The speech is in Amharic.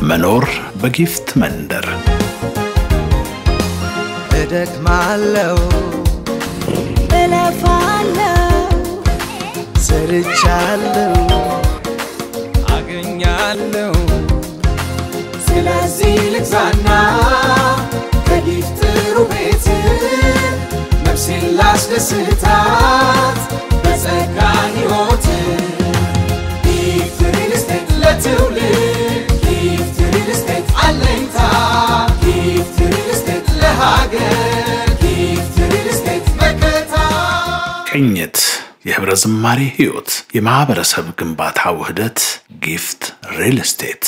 منور بجيفت مندر بدك معلو بلا فعلو سرچالو አገኛለሁ ስለዚህ ልግዛና ከጊፍት ሩቤት ነፍሴን ላስደስታት በጸጋ ሕይወት ጊፍት ሪል ስቴት ለትውልድ ጊፍት ሪል ስቴት አለኝታ ጊፍት ሪል ስቴት ለሀገር ጊፍት ሪል ስቴት መከታ ቅኝት የህብረ ዝማሬ ህይወት የማህበረሰብ ግንባታ ውህደት ጊፍት ሪል ስቴት